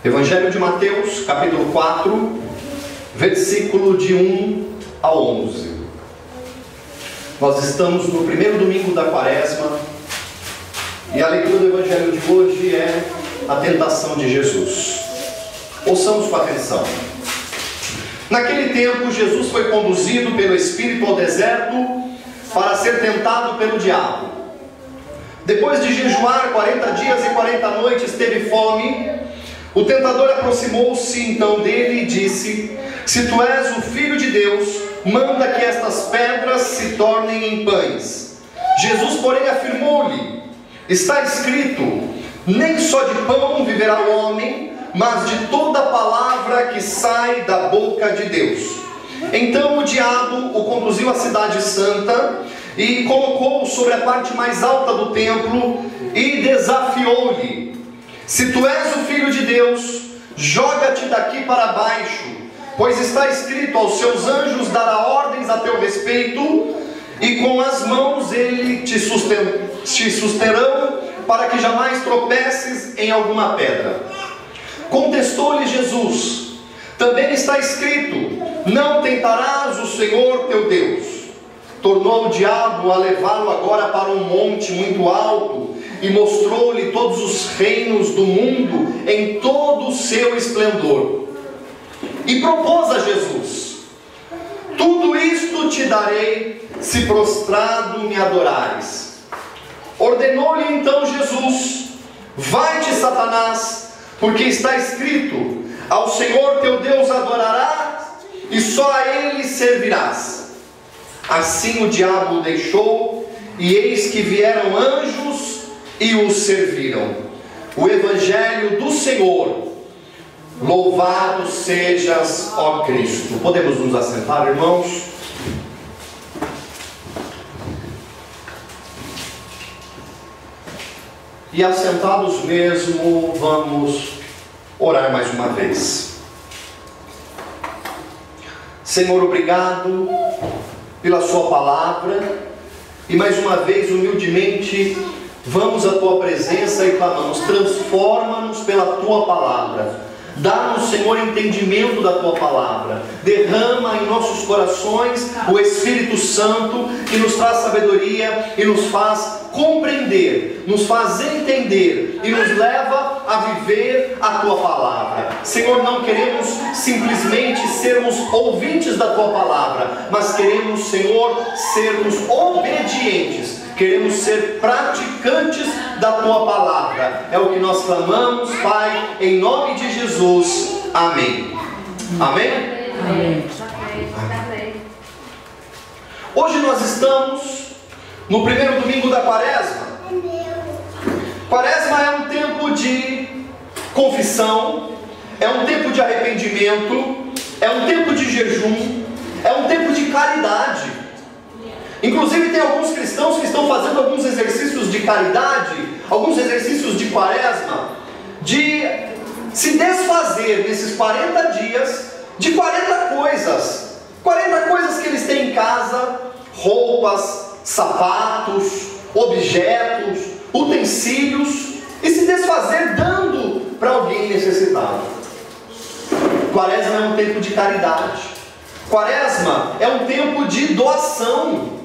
Evangelho de Mateus, capítulo 4, versículo de 1 a 11. Nós estamos no primeiro domingo da quaresma e a leitura do Evangelho de hoje é a tentação de Jesus. Ouçamos com atenção. Naquele tempo, Jesus foi conduzido pelo Espírito ao deserto para ser tentado pelo diabo. Depois de jejuar 40 dias e 40 noites, teve fome. O tentador aproximou-se então dele e disse: Se tu és o Filho de Deus, manda que estas pedras se tornem em pães. Jesus, porém, afirmou-lhe: Está escrito, nem só de pão viverá o homem, mas de toda palavra que sai da boca de Deus. Então o diabo o conduziu à cidade santa e colocou-o sobre a parte mais alta do templo e desafiou-lhe: Se tu és o Filho de Deus, joga-te daqui para baixo, pois está escrito: aos seus anjos dará ordens a teu respeito, e com as mãos ele te susterão, para que jamais tropeces em alguma pedra. Contestou-lhe Jesus: Também está escrito: Não tentarás o Senhor teu Deus. Tornou o diabo a levá-lo agora para um monte muito alto e mostrou-lhe todos os reinos do mundo em todo o seu esplendor. E propôs a Jesus: Tudo isto te darei, se prostrado me adorares. Ordenou-lhe então Jesus: Vai-te, Satanás, porque está escrito: Ao Senhor teu Deus adorarás, e só a Ele servirás. Assim o diabo o deixou, e eis que vieram anjos e o serviram. O Evangelho do Senhor. Louvado sejas, ó Cristo. Podemos nos assentar, irmãos? E assentados mesmo, vamos orar mais uma vez. Senhor, obrigado pela sua palavra, e mais uma vez, humildemente, vamos à tua presença e clamamos: transforma-nos pela tua palavra. Dá-nos, Senhor, entendimento da tua palavra. Derrama em nossos corações o Espírito Santo, que nos traz sabedoria e nos faz compreender, nos faz entender e nos leva a viver a tua palavra. Senhor, não queremos simplesmente sermos ouvintes da tua palavra, mas queremos, Senhor, sermos obedientes. Queremos ser praticantes da tua palavra. É o que nós clamamos, Pai, em nome de Jesus. Amém. Amém? Amém. Amém. Hoje nós estamos no primeiro domingo da quaresma. Quaresma é um tempo de confissão, é um tempo de arrependimento, é um tempo de jejum, é um tempo de caridade. Inclusive tem alguns cristãos que estão fazendo alguns exercícios de caridade, alguns exercícios de quaresma, de se desfazer nesses 40 dias de 40 coisas. 40 coisas que eles têm em casa: roupas, sapatos, objetos, utensílios, e se desfazer dando para alguém necessitado. Quaresma é um tempo de caridade. Quaresma é um tempo de doação.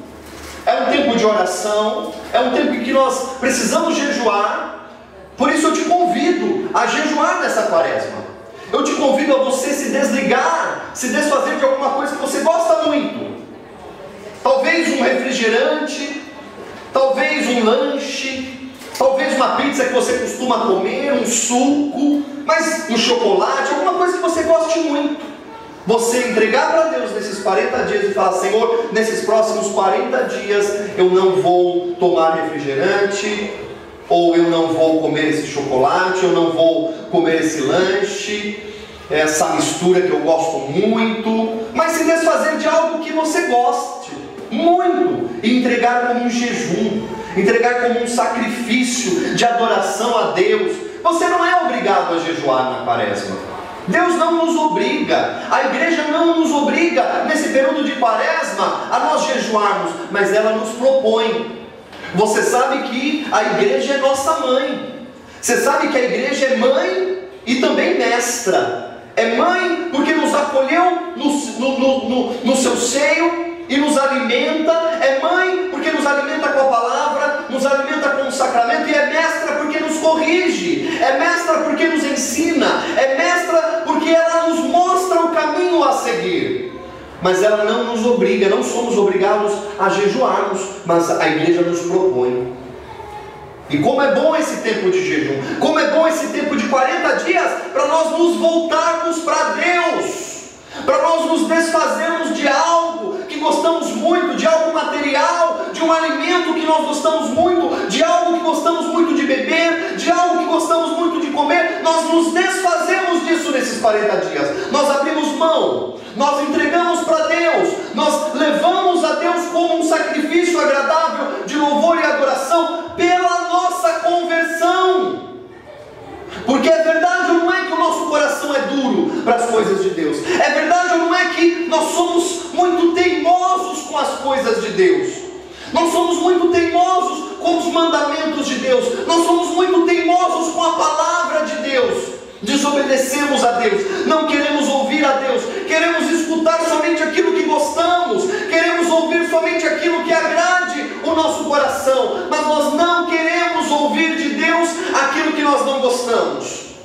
É um tempo de oração, é um tempo em que nós precisamos jejuar. Por isso eu te convido a jejuar nessa quaresma. Eu te convido a você se desligar, se desfazer de alguma coisa que você gosta muito. Talvez um refrigerante, talvez um lanche, talvez uma pizza que você costuma comer, um suco, mas um chocolate, alguma coisa que você goste muito. Você entregar para Deus nesses 40 dias e falar: Senhor, nesses próximos 40 dias eu não vou tomar refrigerante, ou eu não vou comer esse chocolate, eu não vou comer esse lanche, essa mistura que eu gosto muito, mas se desfazer de algo que você goste muito e entregar como um jejum, entregar como um sacrifício de adoração a Deus. Você não é obrigado a jejuar na quaresma. Deus não nos obriga, a igreja não nos obriga nesse período de quaresma a nós jejuarmos, mas ela nos propõe. Você sabe que a igreja é nossa mãe. Você sabe que a igreja é mãe e também mestra. É mãe porque nos acolheu no seu seio e nos alimenta. É mãe porque nos alimenta com a palavra, nos alimenta com o sacramento. E é mestra porque nos corrige. É mestra porque nos ensina. É mestra porque ela nos mostra o caminho a seguir. Mas ela não nos obriga, não somos obrigados a jejuarmos, mas a igreja nos propõe. E como é bom esse tempo de jejum, como é bom esse tempo de 40 dias, para nós nos voltarmos para Deus, para nós nos desfazermos de algo que gostamos muito, de algo material, de um alimento que nós gostamos muito, de algo que gostamos muito de beber, de algo que gostamos muito de comer. Nós nos desfazemos disso nesses 40 dias, nós abrimos mão, nós entregamos para Deus, nós levamos a Deus como um sacrifício agradável de louvor e adoração pela nossa conversão. Porque é verdade ou não é que o nosso coração é duro para as coisas de Deus? É verdade ou não é que nós somos muito teimosos com as coisas de Deus? Nós somos muito teimosos com os mandamentos de Deus. Nós somos muito teimosos com a palavra de Deus. Desobedecemos a Deus, não queremos ouvir a Deus, queremos escutar somente aquilo que gostamos, queremos ouvir somente aquilo que agrade o nosso coração, mas nós não queremos ouvir de Deus aquilo que nós não gostamos.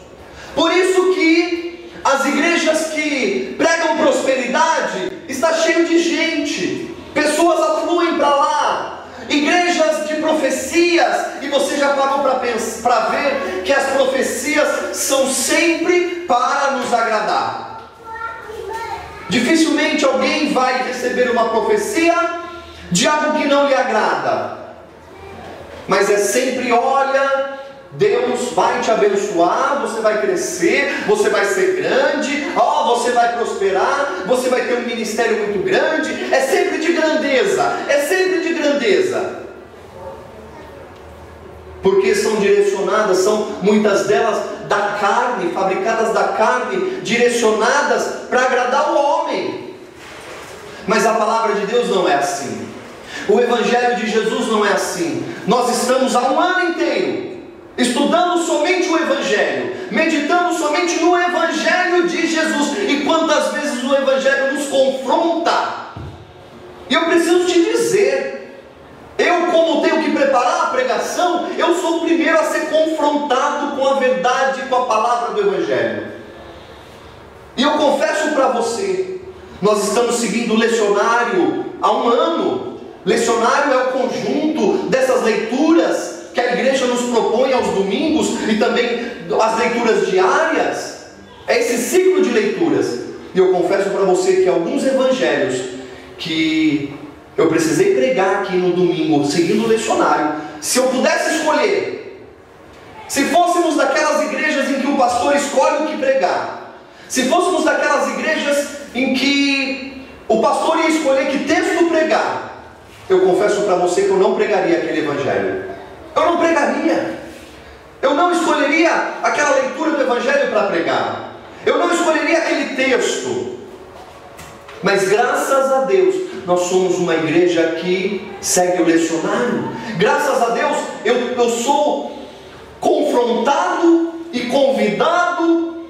Por isso que as igrejas que pregam prosperidade está cheio de gente, pessoas afluem para lá. Igrejas de profecias, e você já parou para ver que as profecias são sempre para nos agradar. Dificilmente alguém vai receber uma profecia de algo que não lhe agrada, mas é sempre: olha, Deus vai te abençoar, você vai crescer, você vai ser grande, você vai prosperar, você vai ter um ministério muito grande. É sempre de grandeza, é sempre de grandeza. Porque são direcionadas, são muitas delas da carne, fabricadas da carne, direcionadas para agradar o homem. Mas a palavra de Deus não é assim. O Evangelho de Jesus não é assim. Nós estamos há um ano inteiro estudando somente o Evangelho, meditando somente no Evangelho de Jesus. E quantas vezes o Evangelho nos confronta. E eu preciso te dizer, eu, como tenho que preparar a pregação, eu sou o primeiro a ser confrontado com a verdade, com a palavra do Evangelho. E eu confesso para você, nós estamos seguindo o lecionário há um ano. Lecionário é o conjunto dessas leituras que a igreja nos propõe aos domingos e também as leituras diárias. É esse ciclo de leituras. E eu confesso para você que alguns evangelhos que eu precisei pregar aqui no domingo, seguindo o lecionário, se eu pudesse escolher, se fôssemos daquelas igrejas em que o pastor escolhe o que pregar, se fôssemos daquelas igrejas em que o pastor ia escolher que texto pregar, eu confesso para você que eu não pregaria aquele evangelho. Eu não pregaria. Eu não escolheria aquela leitura do Evangelho para pregar. Eu não escolheria aquele texto. Mas graças a Deus, nós somos uma igreja que segue o lecionário. Graças a Deus, eu sou confrontado e convidado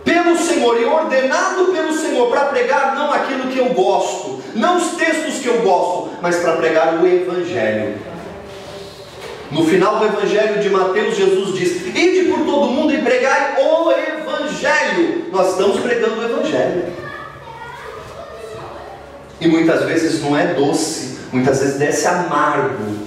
pelo Senhor e ordenado pelo Senhor para pregar não aquilo que eu gosto, não os textos que eu gosto, mas para pregar o Evangelho. No final do Evangelho de Mateus, Jesus diz: ide por todo mundo e pregai o Evangelho. Nós estamos pregando o Evangelho. E muitas vezes não é doce, muitas vezes desce amargo,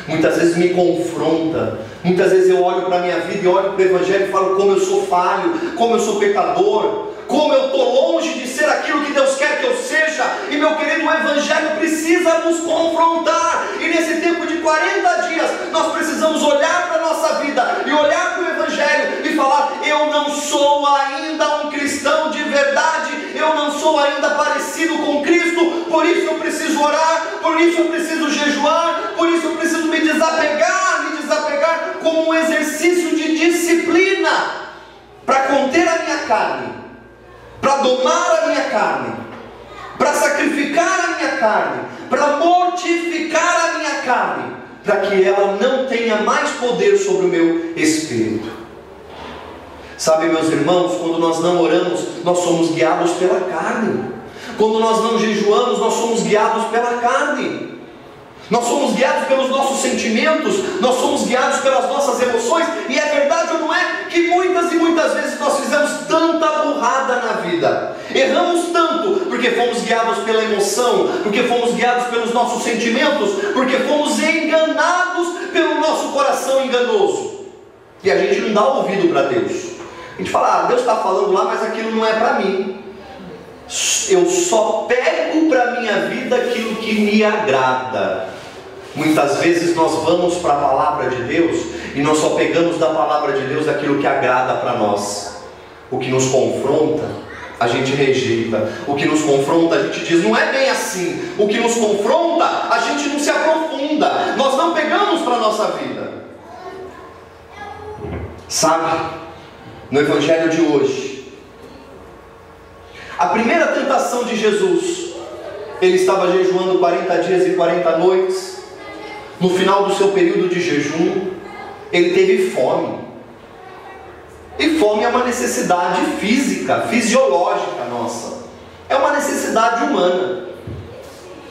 muitas vezes me confronta. Muitas vezes eu olho para a minha vida e olho para o Evangelho e falo como eu sou falho, como eu sou pecador, como eu estou longe de ser aquilo que Deus quer que eu seja. E meu querido, o Evangelho precisa nos confrontar. E nesse tempo de 40 dias, nós precisamos olhar para a nossa vida e olhar para o Evangelho e falar: eu não sou ainda um cristão de verdade, eu não sou ainda parecido com Cristo, por isso eu preciso orar, por isso eu preciso jejuar, por isso eu preciso me desapegar como um exercício de disciplina, para conter a minha carne, para domar a minha carne, para sacrificar a minha carne, para mortificar a minha carne, para que ela não tenha mais poder sobre o meu espírito. Sabe, meus irmãos, quando nós não oramos, nós somos guiados pela carne. Quando nós não jejuamos, nós somos guiados pela carne. Nós somos guiados pelos nossos sentimentos, nós somos guiados pelas nossas emoções. E é verdade ou não é que muitas e muitas vezes nós fizemos tanta burrada na vida, erramos tanto porque fomos guiados pela emoção, porque fomos guiados pelos nossos sentimentos, porque fomos enganados pelo nosso coração enganoso, e a gente não dá ouvido para Deus. A gente fala, Deus está falando lá, mas aquilo não é para mim. Eu só pego para a minha vida aquilo que me agrada. Muitas vezes nós vamos para a palavra de Deus e nós só pegamos da palavra de Deus aquilo que agrada para nós. O que nos confronta, a gente rejeita. O que nos confronta, a gente diz, não é bem assim. O que nos confronta, a gente não se aprofunda. Nós não pegamos para a nossa vida. Sabe, no Evangelho de hoje, a primeira tentação de Jesus, ele estava jejuando 40 dias e 40 noites. No final do seu período de jejum, ele teve fome. E fome é uma necessidade física, fisiológica nossa. É uma necessidade humana.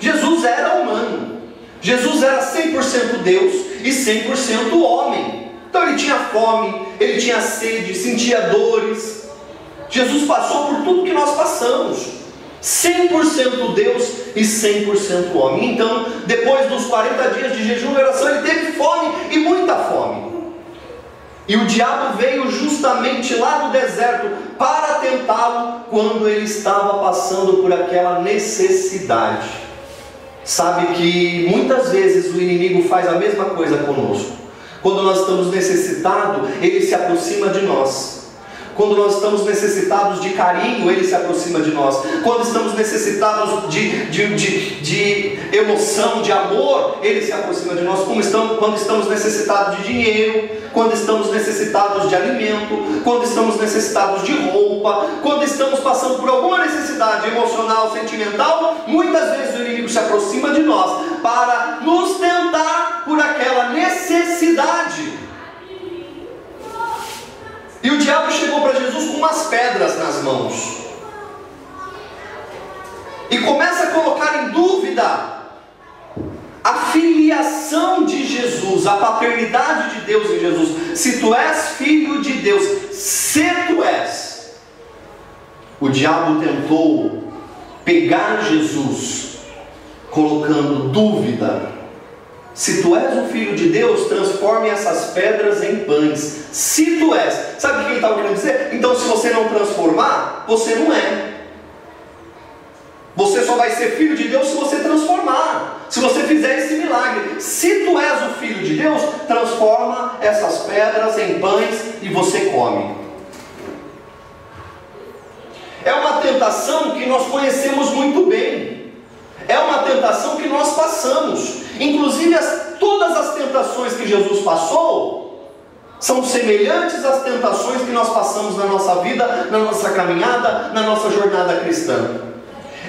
Jesus era humano. Jesus era 100% Deus e 100% homem. Então ele tinha fome, ele tinha sede, sentia dores. Jesus passou por tudo que nós passamos. 100% Deus e 100% homem. Então, depois dos 40 dias de jejum e oração, ele teve fome e muita fome. E o diabo veio justamente lá no deserto para tentá-lo quando ele estava passando por aquela necessidade. Sabe que muitas vezes o inimigo faz a mesma coisa conosco. Quando nós estamos necessitados, ele se aproxima de nós. Quando nós estamos necessitados de carinho, ele se aproxima de nós. Quando estamos necessitados de emoção, de amor, ele se aproxima de nós. Quando estamos necessitados de dinheiro, quando estamos necessitados de alimento, quando estamos necessitados de roupa, quando estamos passando por alguma necessidade emocional, sentimental, muitas vezes o inimigo se aproxima de nós para nos tentar por aquela necessidade. E o diabo chegou para Jesus com umas pedras nas mãos e começa a colocar em dúvida a filiação de Jesus, a paternidade de Deus em Jesus. Se tu és filho de Deus, se tu és. O diabo tentou pegar Jesus colocando dúvida. Se tu és o filho de Deus, transforme essas pedras em pães. Se tu és. Sabe o que ele estava querendo dizer? Então, se você não transformar, você não é. Você só vai ser filho de Deus se você transformar, se você fizer esse milagre. Se tu és o filho de Deus, transforma essas pedras em pães e você come. É uma tentação que nós conhecemos muito bem. É uma tentação que nós passamos. Inclusive todas as tentações que Jesus passou são semelhantes às tentações que nós passamos na nossa vida, na nossa caminhada, na nossa jornada cristã.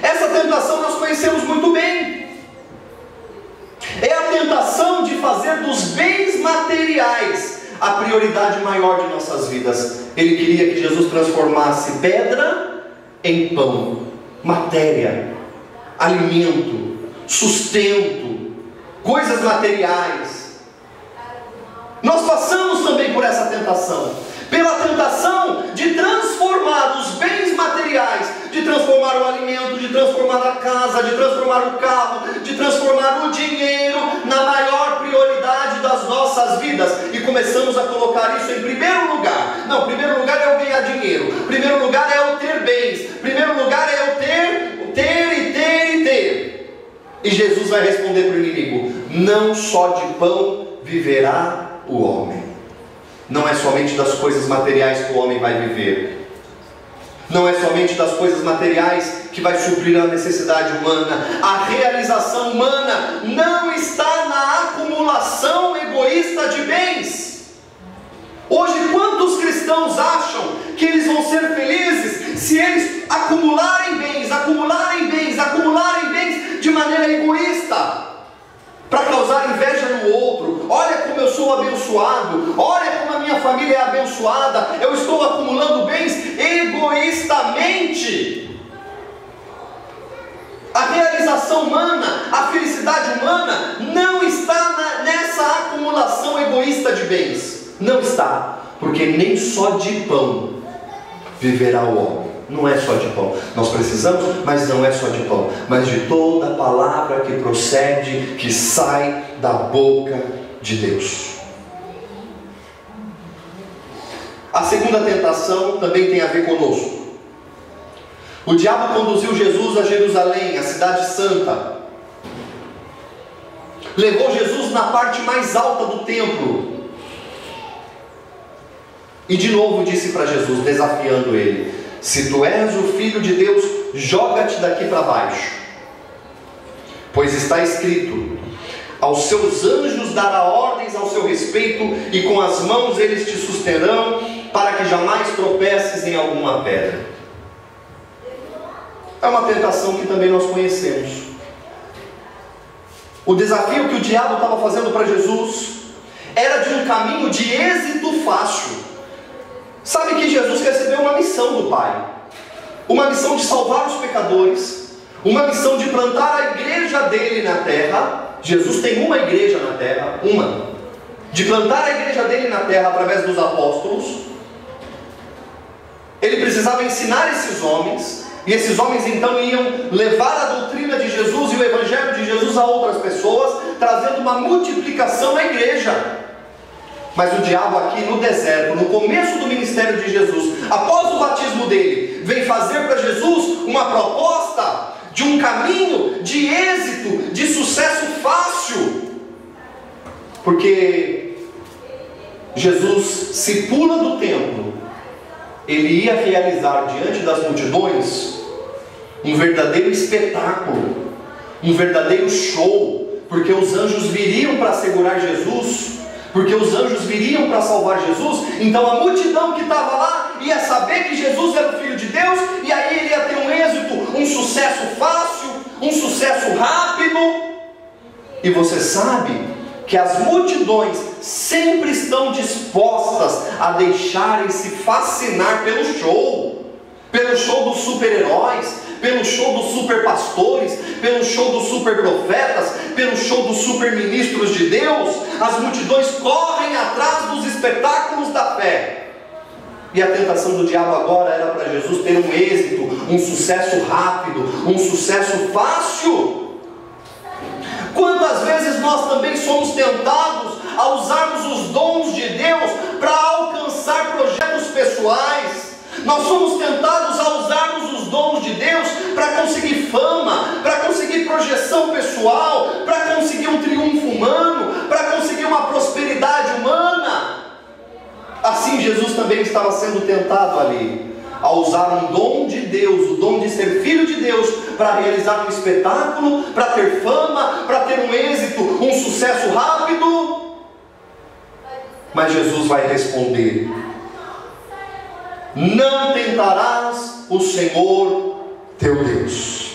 Essa tentação nós conhecemos muito bem. É a tentação de fazer dos bens materiais a prioridade maior de nossas vidas. Ele queria que Jesus transformasse pedra em pão, matéria, alimento, sustento, coisas materiais. Nós passamos também por essa tentação, pela tentação de transformar os bens materiais, de transformar o alimento, de transformar a casa, de transformar o carro, de transformar o dinheiro na maior prioridade das nossas vidas, e começamos a colocar isso em primeiro lugar. Não, primeiro lugar é eu ganhar dinheiro, primeiro lugar é eu ter bens, primeiro lugar é eu ter. E Jesus vai responder para o inimigo: não só de pão viverá o homem. Não é somente das coisas materiais que o homem vai viver. Não é somente das coisas materiais que vai suprir a necessidade humana. A realização humana não está na acumulação egoísta de bens. Hoje, quantos cristãos acham que eles vão ser felizes se eles acumularem bens, acumularem bens, acumularem bens de maneira egoísta, para causar inveja no outro? Olha como eu sou abençoado, olha como a minha minha família é abençoada, eu estou acumulando bens egoístamente. A realização humana, a felicidade humana não está nessa acumulação egoísta de bens. Não está, porque nem só de pão viverá o homem. Não é só de pão. Nós precisamos, mas não é só de pão, mas de toda a palavra que procede, que sai da boca de Deus. A segunda tentação também tem a ver conosco. O diabo conduziu Jesus a Jerusalém, a cidade santa. Levou Jesus na parte mais alta do templo. E de novo disse para Jesus, desafiando ele: se tu és o Filho de Deus, joga-te daqui para baixo. Pois está escrito: aos seus anjos dará ordens ao seu respeito, e com as mãos eles te susterão, para que jamais tropeces em alguma pedra. É uma tentação que também nós conhecemos. O desafio que o diabo estava fazendo para Jesus era de um caminho de êxito fácil. Sabe que Jesus recebeu uma missão do Pai, uma missão de salvar os pecadores, uma missão de plantar a igreja dele na terra. Jesus tem uma igreja na terra, de plantar a igreja dele na terra através dos apóstolos. Ele precisava ensinar esses homens, e esses homens então iam levar a doutrina de Jesus e o evangelho de Jesus a outras pessoas, trazendo uma multiplicação na igreja. Mas o diabo aqui no deserto, no começo do ministério de Jesus, após o batismo dele, vem fazer para Jesus uma proposta de um caminho de êxito, de sucesso fácil. Porque Jesus, se pula do templo, ele ia realizar diante das multidões um verdadeiro espetáculo, um verdadeiro show, porque os anjos viriam para segurar Jesus, porque os anjos viriam para salvar Jesus. Então a multidão que estava lá ia saber que Jesus era o Filho de Deus, e aí ele ia ter um êxito, um sucesso fácil, um sucesso rápido. E você sabe que as multidões sempre estão dispostas a deixarem-se fascinar pelo show dos super-heróis, pelo show dos super-pastores, pelo show dos super-profetas, pelo show dos super-ministros de Deus. As multidões correm atrás dos espetáculos da fé. E a tentação do diabo agora era para Jesus ter um êxito, um sucesso rápido, um sucesso fácil. Quantas vezes nós também somos tentados a usarmos os dons de Deus para alcançar projetos pessoais? Nós somos tentados a usarmos os dons de Deus para conseguir fama, para conseguir projeção pessoal, para conseguir um triunfo humano, para conseguir uma prosperidade humana. Assim Jesus também estava sendo tentado ali, a usar um dom de Deus, o dom de ser filho de Deus, para realizar um espetáculo, para ter fama, para ter um êxito, um sucesso rápido. Mas Jesus vai responder: não tentarás o Senhor teu Deus.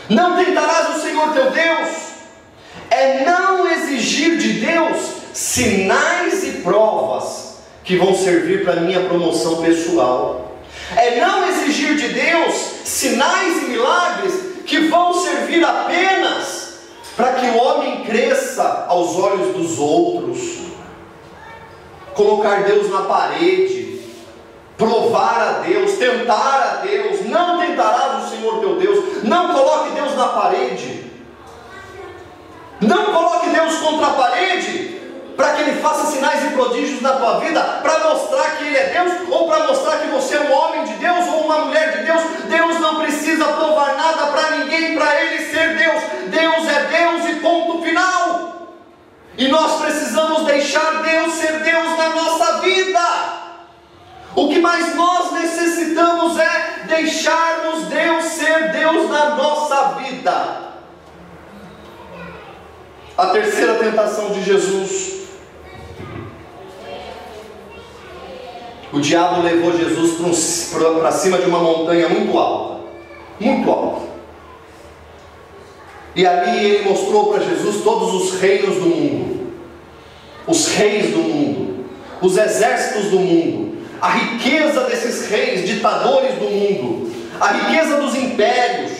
Não tentarás o Senhor teu Deus é não exigir de Deus sinais e provas que vão servir para a minha promoção pessoal. É não exigir de Deus sinais e milagres que vão servir apenas para que o homem cresça aos olhos dos outros. Colocar Deus na parede, provar a Deus, tentar a Deus. Não tentarás o Senhor teu Deus. Não coloque Deus na parede. Não coloque Deus contra a parede, para que Ele faça sinais e prodígios na tua vida, para mostrar que Ele é Deus, ou para mostrar que você é um homem de Deus, ou uma mulher de Deus. Deus não precisa provar nada para ninguém, para Ele ser Deus. Deus é Deus e ponto final. E nós precisamos deixar Deus ser Deus na nossa vida. O que mais nós necessitamos é deixarmos Deus ser Deus na nossa vida. A terceira tentação de Jesus. O diabo levou Jesus para cima de uma montanha muito alta. Muito alta. E ali ele mostrou para Jesus todos os reinos do mundo. os reis do mundo, os exércitos do mundo, a riqueza desses reis, ditadores do mundo, a riqueza dos impérios,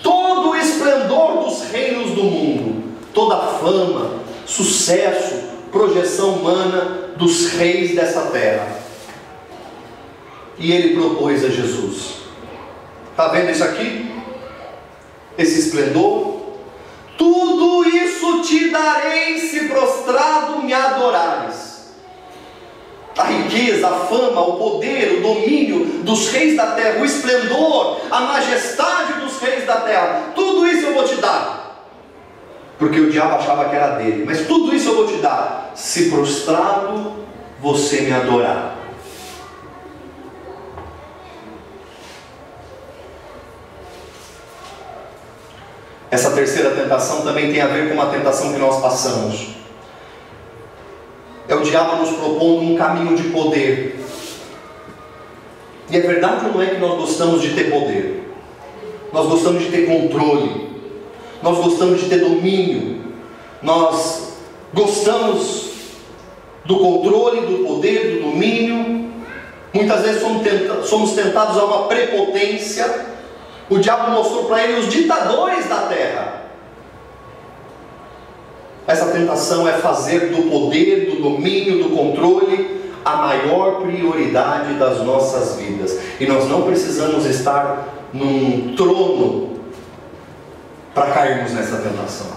todo o esplendor dos reinos do mundo, toda a fama, sucesso, projeção humana dos reis dessa terra. E ele propôs a Jesus. Está vendo isso aqui? Esse esplendor? Tudo isso te darei se prostrado me adorares. A riqueza, a fama, o poder, o domínio dos reis da terra, o esplendor, a majestade dos reis da terra, tudo isso eu vou te dar. Porque o diabo achava que era dele. Mas tudo isso eu vou te dar se prostrado você me adorar. Essa terceira tentação também tem a ver com uma tentação que nós passamos. É o diabo nos propondo um caminho de poder. E é verdade ou não é que nós gostamos de ter poder? Nós gostamos de ter controle. Nós gostamos de ter domínio. Nós gostamos do controle, do poder, do domínio. Muitas vezes somos tentados a uma prepotência. O diabo mostrou para ele os ditadores da terra. Essa tentação é fazer do poder, do domínio, do controle a maior prioridade das nossas vidas. E nós não precisamos estar num trono para cairmos nessa tentação.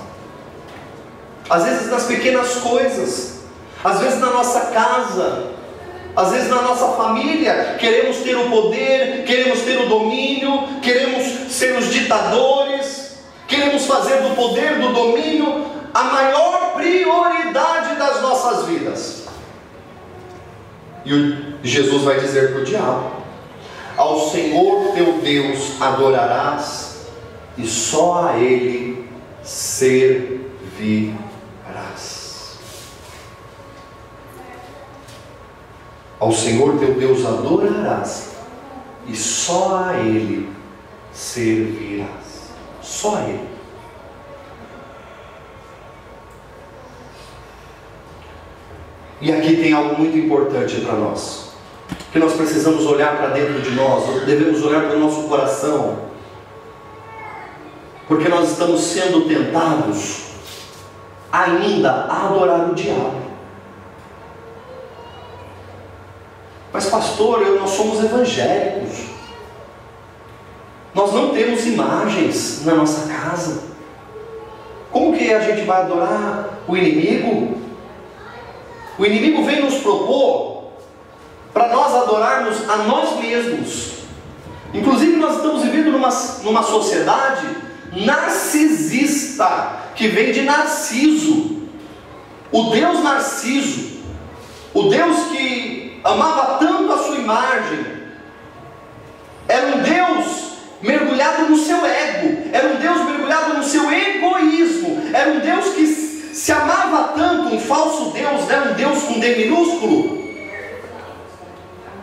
Às vezes nas pequenas coisas, às vezes na nossa casa, às vezes na nossa família, queremos ter o poder, queremos ter o domínio, queremos ser os ditadores, queremos fazer do poder, do domínio, a maior prioridade das nossas vidas. E Jesus vai dizer para o diabo: ao Senhor teu Deus adorarás, e só a Ele servirás. Ao Senhor teu Deus adorarás, e só a Ele servirás. Só a Ele. E aqui tem algo muito importante para nós, que nós precisamos olhar para dentro de nós, devemos olhar para o nosso coração, porque nós estamos sendo tentados ainda a adorar o diabo. Mas pastor, nós somos evangélicos, nós não temos imagens na nossa casa, como que a gente vai adorar o inimigo? O inimigo vem nos propor para nós adorarmos a nós mesmos. Inclusive nós estamos vivendo numa sociedade narcisista, que vem de Narciso, o Deus Narciso, o Deus que amava tanto a sua imagem, era um Deus mergulhado no seu ego, era um Deus mergulhado no seu egoísmo, era um Deus que se amava tanto, um falso Deus, um Deus com D minúsculo,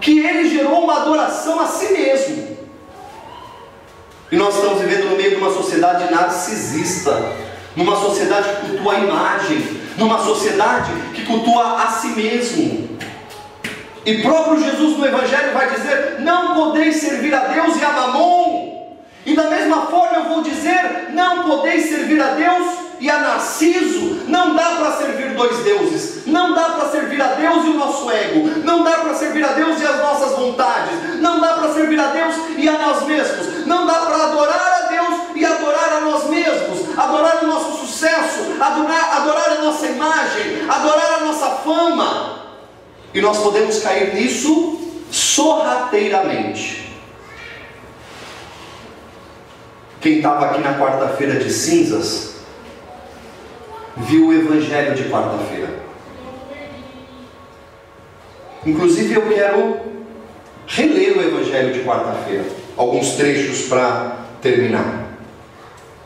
que ele gerou uma adoração a si mesmo. E nós estamos vivendo no meio de uma sociedade narcisista, numa sociedade que cultua a imagem, numa sociedade que cultua a si mesmo. E próprio Jesus no Evangelho vai dizer: não podeis servir a Deus e a Mamon. E da mesma forma eu vou dizer: não podeis servir a Deus e a Narciso. Não dá para servir dois deuses. Não dá para servir a Deus e o nosso ego. Não dá para servir a Deus e as nossas vontades. Não dá para servir a Deus e a nós mesmos. Não dá para adorar a Deus e adorar a nós mesmos. Adorar o nosso sucesso, adorar a nossa imagem, adorar a nossa fama. E nós podemos cair nisso sorrateiramente. Quem estava aqui na quarta-feira de cinzas viu o Evangelho de quarta-feira. Inclusive eu quero reler o Evangelho de quarta-feira, alguns trechos para terminar.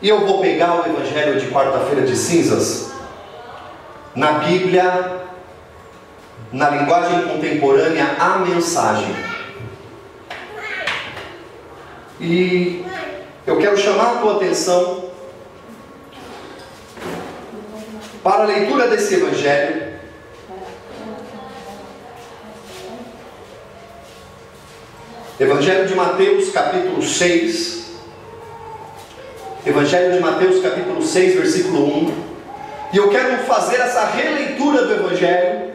E eu vou pegar o Evangelho de quarta-feira de cinzas na Bíblia, na linguagem contemporânea, a mensagem. E eu quero chamar a tua atenção para a leitura desse Evangelho, Evangelho de Mateus, capítulo 6. Evangelho de Mateus, capítulo 6, versículo 1. E eu quero fazer essa releitura do Evangelho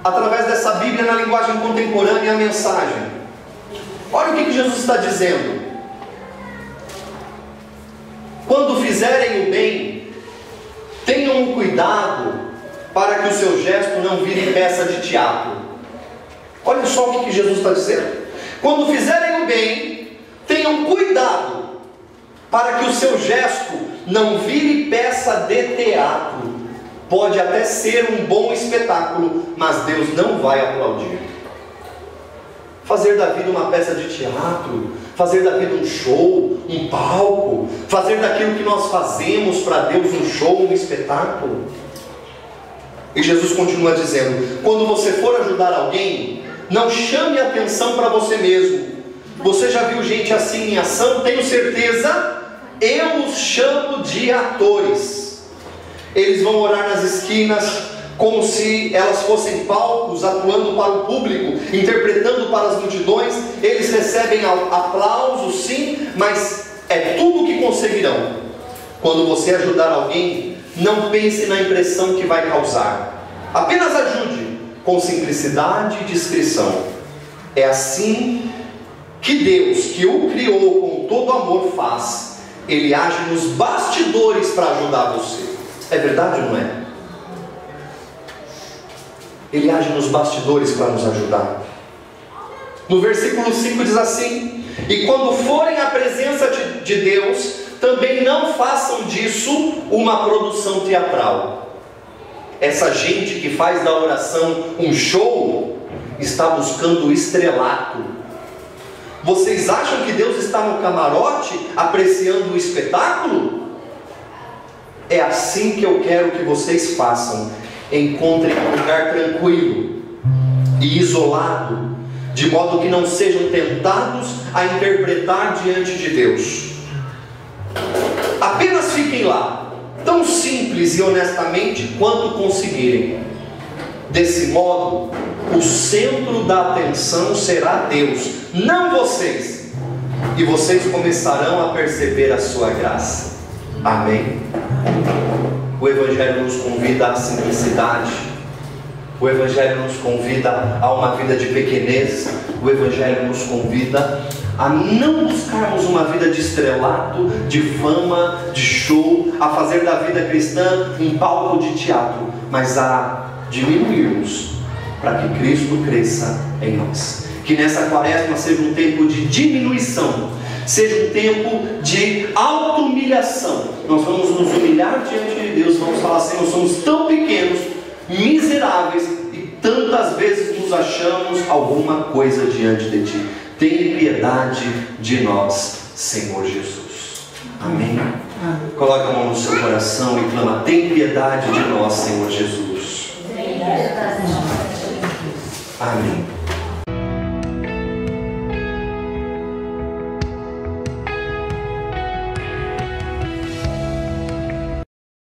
através dessa Bíblia na linguagem contemporânea, a mensagem. Olha o que Jesus está dizendo. Quando fizerem o bem, tenham cuidado para que o seu gesto não vire peça de teatro. Olha só o que Jesus está dizendo. Quando fizerem o bem, tenham cuidado para que o seu gesto não vire peça de teatro. Pode até ser um bom espetáculo, mas Deus não vai aplaudir. Fazer da vida uma peça de teatro, fazer da vida um show, um palco, fazer daquilo que nós fazemos para Deus um show, um espetáculo. E Jesus continua dizendo: quando você for ajudar alguém, não chame atenção para você mesmo. Você já viu gente assim em ação? Tenho certeza, eu os chamo de atores. Eles vão orar nas esquinas, como se elas fossem palcos, atuando para o público, interpretando para as multidões. Eles recebem aplausos, sim, mas é tudo o que conseguirão. Quando você ajudar alguém, não pense na impressão que vai causar. Apenas ajude com simplicidade e discrição. É assim que Deus, que o criou com todo amor, faz. Ele age nos bastidores para ajudar você. É verdade ou não é? Ele age nos bastidores para nos ajudar. No versículo 5 diz assim: e quando forem à presença de Deus, também não façam disso uma produção teatral. Essa gente que faz da oração um show está buscando estrelato. Vocês acham que Deus está no camarote apreciando o espetáculo? É assim que eu quero que vocês façam. Encontrem um lugar tranquilo e isolado, de modo que não sejam tentados a interpretar diante de Deus. Apenas fiquem lá, tão simples e honestamente quanto conseguirem. Desse modo, o centro da atenção será Deus, não vocês, e vocês começarão a perceber a sua graça. Amém? O Evangelho nos convida à simplicidade. O Evangelho nos convida a uma vida de pequenez. O Evangelho nos convida a não buscarmos uma vida de estrelato, de fama, de show, a fazer da vida cristã um palco de teatro, mas a diminuirmos para que Cristo cresça em nós. Que nessa quaresma seja um tempo de diminuição, seja um tempo de auto-humilhação. Nós vamos nos humilhar diante de Deus, vamos falar assim: nós somos tão pequenos, miseráveis, e tantas vezes nos achamos alguma coisa diante de Ti. Tenha piedade de nós, Senhor Jesus. Amém? Coloque a mão no seu coração e clama: tem piedade de nós, Senhor Jesus.